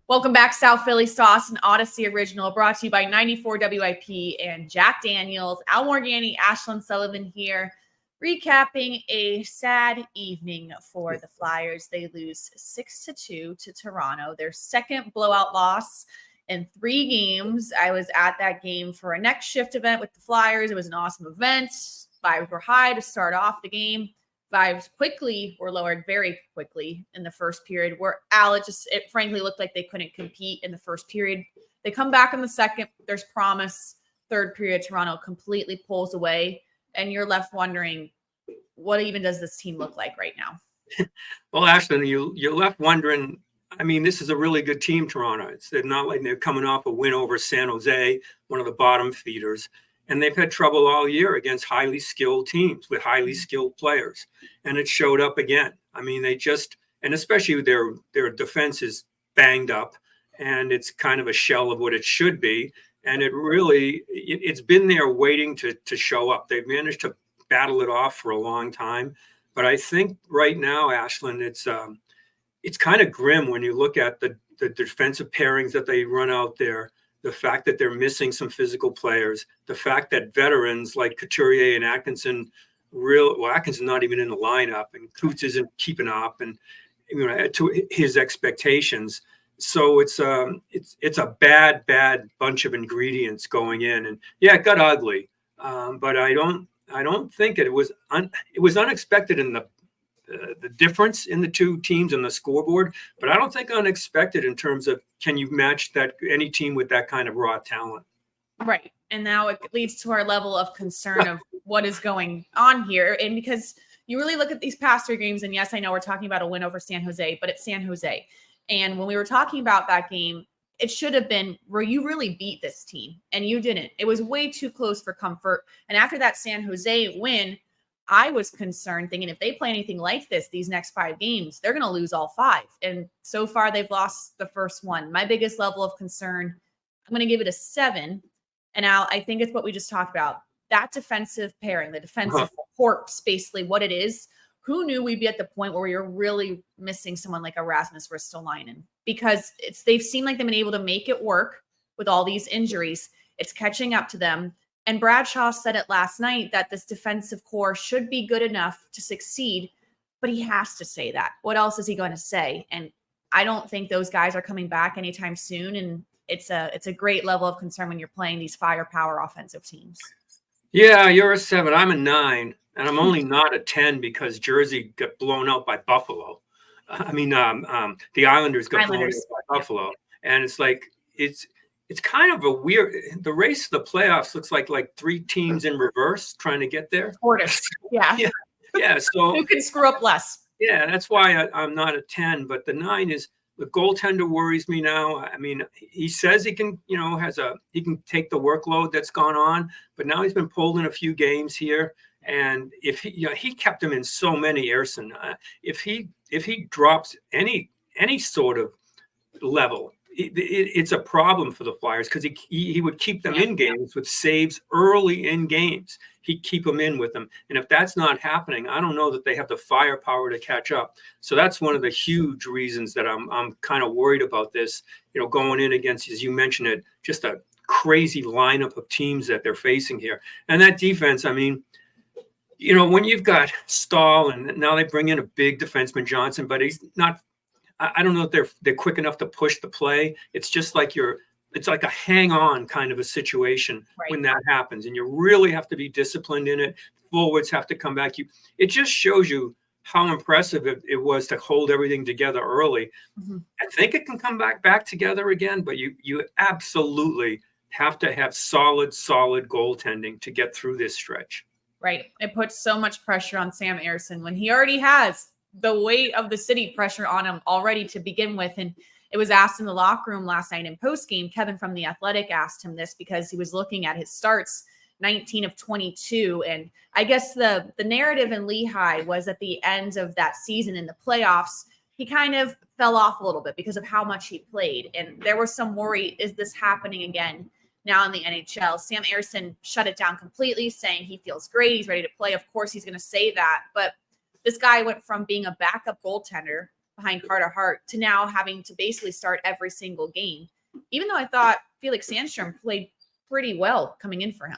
Welcome back, South Philly Sauce, an Audacy original brought to you by 94 WIP and Jack Daniels. Al Morganti, Ashlyn, Sullivan here, recapping a sad evening for the Flyers. They lose 6-2 to Toronto, their second blowout loss in 3 games. I was at that game for a next shift event with the Flyers. It was an awesome event. Vibes were high to start off the game. Vibes quickly were lowered very quickly in the first period, where it frankly looked like they couldn't compete in the first period. They come back in the second. There's promise. Third period, Toronto completely pulls away, and you're left wondering, what even does this team look like right now? Well, Ashlyn, you're left wondering. I mean, this is a really good team, Toronto. They're not like they're coming off a win over San Jose, one of the bottom feeders. And they've had trouble all year against highly skilled teams with highly skilled players. And it showed up again. I mean, and especially their defense is banged up, and it's kind of a shell of what it should be. And it's been there waiting to show up. They've managed to battle it off for a long time. But I think right now, Ashlyn, it's kind of grim when you look at the defensive pairings that they run out there. The fact that they're missing some physical players, the fact that veterans like Couturier and Atkinson, Atkinson's not even in the lineup, and Coots isn't keeping up, and to his expectations. So it's a bad bunch of ingredients going in, and yeah, it got ugly. But I don't think it was unexpected in the difference in the two teams on the scoreboard, but I don't think unexpected in terms of, can you match that any team with that kind of raw talent? Right. And now it leads to our level of concern of what is going on here. And because you really look at these past 3 games, and yes, I know we're talking about a win over San Jose, but it's San Jose. And when we were talking about that game, it should have been where you really beat this team, and you didn't. It was way too close for comfort. And after that San Jose win, I was concerned thinking if they play anything like this, these next 5 games, they're going to lose all 5. And so far they've lost the first one. My biggest level of concern, I'm going to give it a 7. And Al, I think it's what we just talked about. That defensive pairing, the defensive corpse, basically what it is. Who knew we'd be at the point where we were really missing someone like a Rasmus Ristolainen? Because they've seemed like they've been able to make it work with all these injuries. It's catching up to them. And Bradshaw said it last night that this defensive core should be good enough to succeed, but he has to say that. What else is he going to say? And I don't think those guys are coming back anytime soon. And it's a great level of concern when you're playing these firepower offensive teams. Yeah, you're a 7. I'm a 9, and I'm only not a 10 because Jersey got blown out by Buffalo. The Islanders got blown out by Buffalo, and it's like it's kind of a weird. The race to the playoffs looks like 3 teams in reverse trying to get there. Tortoise. Yeah. Yeah. So who can screw up less? Yeah, that's why I'm not a 10. But the 9 is the goaltender worries me now. I mean, he says he can, he can take the workload that's gone on, but now he's been pulled in a few games here. And if he kept him in so many, Ersson, if he drops any sort of level, it's a problem for the Flyers, because he would keep them in games with saves early in games. He'd keep them in with them. And if that's not happening, I don't know that they have the firepower to catch up. So that's one of the huge reasons that I'm kind of worried about this, going in against, as you mentioned it, just a crazy lineup of teams that they're facing here. And that defense, I mean, when you've got Stahl, and now they bring in a big defenseman, Johnson, but he's not, I don't know if they're quick enough to push the play. It's just like it's like a hang on kind of a situation when that happens. And you really have to be disciplined in it. Forwards have to come back. It just shows you how impressive it was to hold everything together early. Mm-hmm. I think it can come back together again, but you absolutely have to have solid goaltending to get through this stretch. Right. It puts so much pressure on Sam Ersson when he already has the weight of the city pressure on him already to begin with. And it was asked in the locker room last night in postgame. Kevin from The Athletic asked him this because he was looking at his starts, 19 of 22. And I guess the narrative in Lehigh was at the end of that season in the playoffs, he kind of fell off a little bit because of how much he played. And there was some worry, is this happening again now in the NHL? Sam Ersson shut it down completely, saying he feels great, he's ready to play. Of course, he's going to say that. But this guy went from being a backup goaltender behind Carter Hart to now having to basically start every single game, even though I thought Felix Sandstrom played pretty well coming in for him.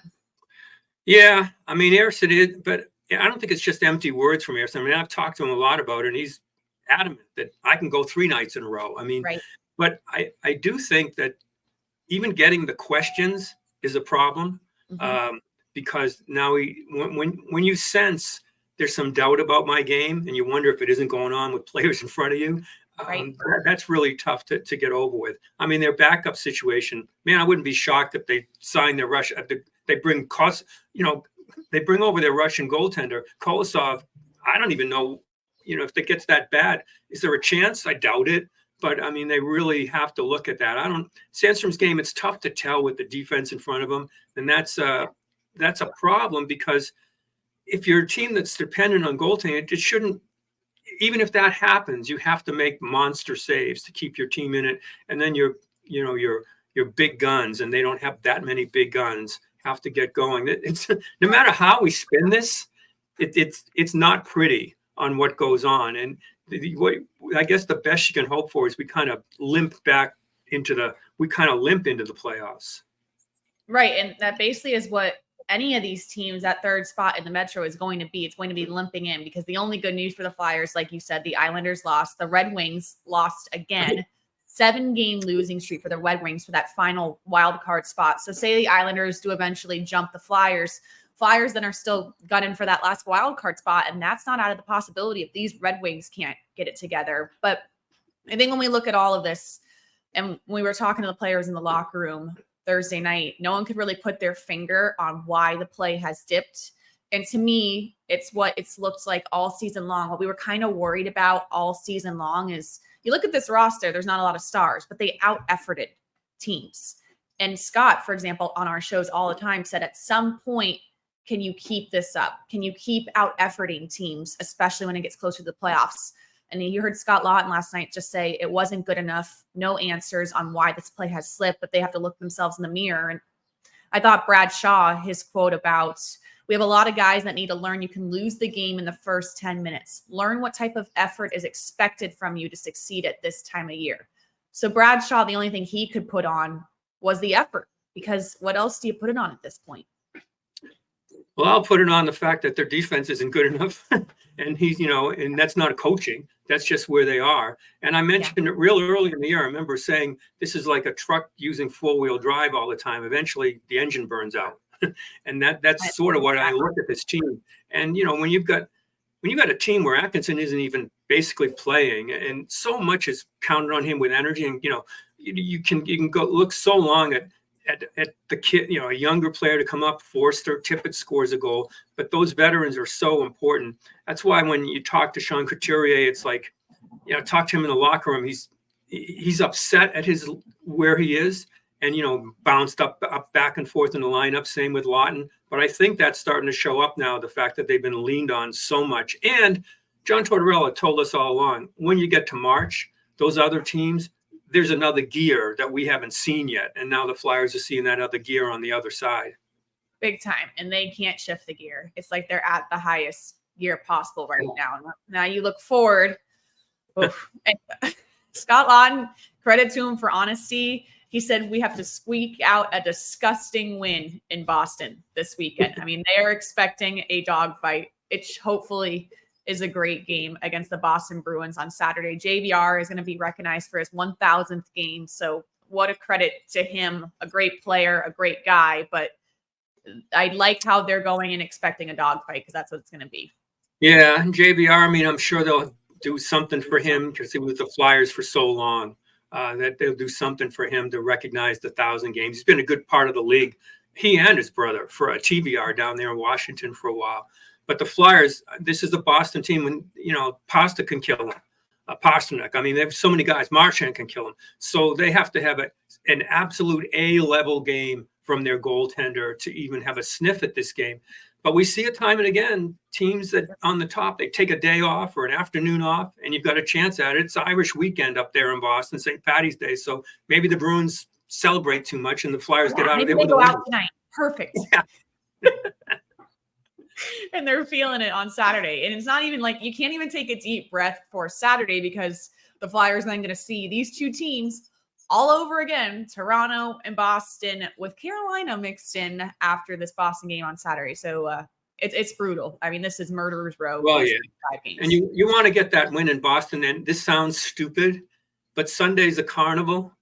Yeah, I mean, Ersson is, but I don't think it's just empty words from Ersson. I mean, I've talked to him a lot about it, and he's adamant that I can go 3 nights in a row. I mean, right. But I do think that even getting the questions is a problem, because now when you sense there's some doubt about my game and you wonder if it isn't going on with players in front of you, that's really tough to get over with. I mean, their backup situation, man, I wouldn't be shocked if they sign their Russian. They bring they bring over their Russian goaltender Kolosov. I don't even know, if it gets that bad, is there a chance? I doubt it. But I mean, they really have to look at that. Sandstrom's game, it's tough to tell with the defense in front of him. And that's a problem, because if you're a team that's dependent on goaltending, it shouldn't, even if that happens, you have to make monster saves to keep your team in it. And then your big guns, and they don't have that many big guns, have to get going. It's no matter how we spin this, it's not pretty on what goes on. And I guess the best you can hope for is we kind of limp into the playoffs. Right. And that basically is what any of these teams at third spot in the Metro is going to be. It's going to be limping in, because the only good news for the Flyers, like you said, the Islanders lost, the Red Wings lost again, 7-game losing streak for the Red Wings for that final wild card spot. So say the Islanders do eventually jump the Flyers then are still gunning for that last wild card spot. And that's not out of the possibility if these Red Wings can't get it together. But I think when we look at all of this, and we were talking to the players in the locker room Thursday night, no one could really put their finger on why the play has dipped. And to me, it's what it's looked like all season long. What we were kind of worried about all season long is, you look at this roster, there's not a lot of stars, but they out-efforted teams. And Scott, for example, on our shows all the time said, at some point, can you keep this up? Can you keep out-efforting teams, especially when it gets closer to the playoffs? And you heard Scott Lawton last night just say it wasn't good enough, no answers on why this play has slipped, but they have to look themselves in the mirror. And I thought Brad Shaw, his quote about, we have a lot of guys that need to learn you can lose the game in the first 10 minutes. Learn what type of effort is expected from you to succeed at this time of year. So Brad Shaw, the only thing he could put on was the effort, because what else do you put it on at this point? Well, I'll put it on the fact that their defense isn't good enough. And and that's not coaching. That's just where they are. And I mentioned it real early in the year. I remember saying this is like a truck using 4-wheel drive all the time. Eventually the engine burns out. And that's sort of what I look at this team. And, when you've got a team where Atkinson isn't even basically playing, and so much is counted on him with energy, and, you can go look so long at the kid, a younger player to come up. Forster, Tippett scores a goal, but those veterans are so important. That's why when you talk to Sean Couturier, it's like, talk to him in the locker room. He's upset at where he is, and bounced up back and forth in the lineup. Same with Lawton, but I think that's starting to show up now. The fact that they've been leaned on so much, and John Tortorella told us all along, when you get to March, those other teams, there's another gear that we haven't seen yet. And now the Flyers are seeing that other gear on the other side. Big time. And they can't shift the gear. It's like they're at the highest gear possible right now. Now you look forward. Scott Lawton, credit to him for honesty. He said we have to squeak out a disgusting win in Boston this weekend. I mean, they are expecting a dogfight. It hopefully is a great game against the Boston Bruins on Saturday. JVR is going to be recognized for his 1,000th game. So what a credit to him. A great player, a great guy. But I like how they're going and expecting a dogfight, because that's what it's going to be. Yeah, JVR, I mean, I'm sure they'll do something for him because he was the Flyers for so long, that they'll do something for him to recognize the 1,000 games. He's been a good part of the league. He and his brother for a TVR down there in Washington for a while. But the Flyers, this is the Boston team when, Pasta can kill them. Pasternak. I mean, they have so many guys. Marchand can kill them. So they have to have an absolute A-level game from their goaltender to even have a sniff at this game. But we see it time and again, teams that on the top, they take a day off or an afternoon off, and you've got a chance at it. It's Irish weekend up there in Boston, St. Patty's Day. So maybe the Bruins celebrate too much and the Flyers get out of there. Maybe they go out tonight. Perfect. Yeah. and they're feeling it on Saturday. And it's not even like you can't even take a deep breath for Saturday because the Flyers then going to see these two teams all over again, Toronto and Boston, with Carolina mixed in after this Boston game on Saturday. So it's brutal. I mean, this is murderer's row. Well, yeah. 5 games. And you want to get that win in Boston. And this sounds stupid, but Sunday's a carnival,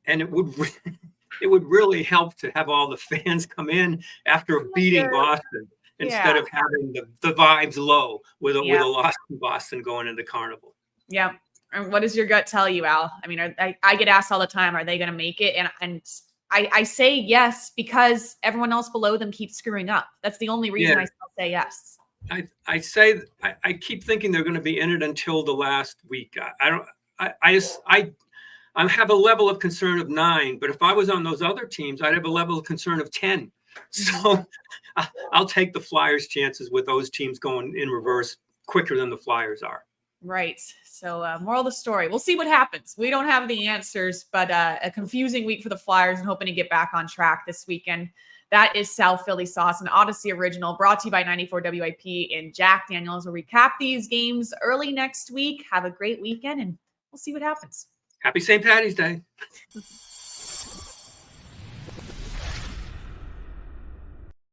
and it would really help to have all the fans come in after beating Boston instead of having the vibes low with a loss in Boston going into Carnival. Yeah. And what does your gut tell you, Al? I mean, I get asked all the time, are they going to make it? And I say yes because everyone else below them keeps screwing up. That's the only reason I still say yes. I keep thinking they're going to be in it until the last week. I have a level of concern of 9, but if I was on those other teams, I'd have a level of concern of 10. So I'll take the Flyers' chances with those teams going in reverse quicker than the Flyers are. Right. So moral of the story, we'll see what happens. We don't have the answers, but a confusing week for the Flyers and hoping to get back on track this weekend. That is South Philly Sauce, an Audacy original brought to you by 94 WIP and Jack Daniels. We'll recap these games early next week. Have a great weekend and we'll see what happens. Happy St. Patty's Day.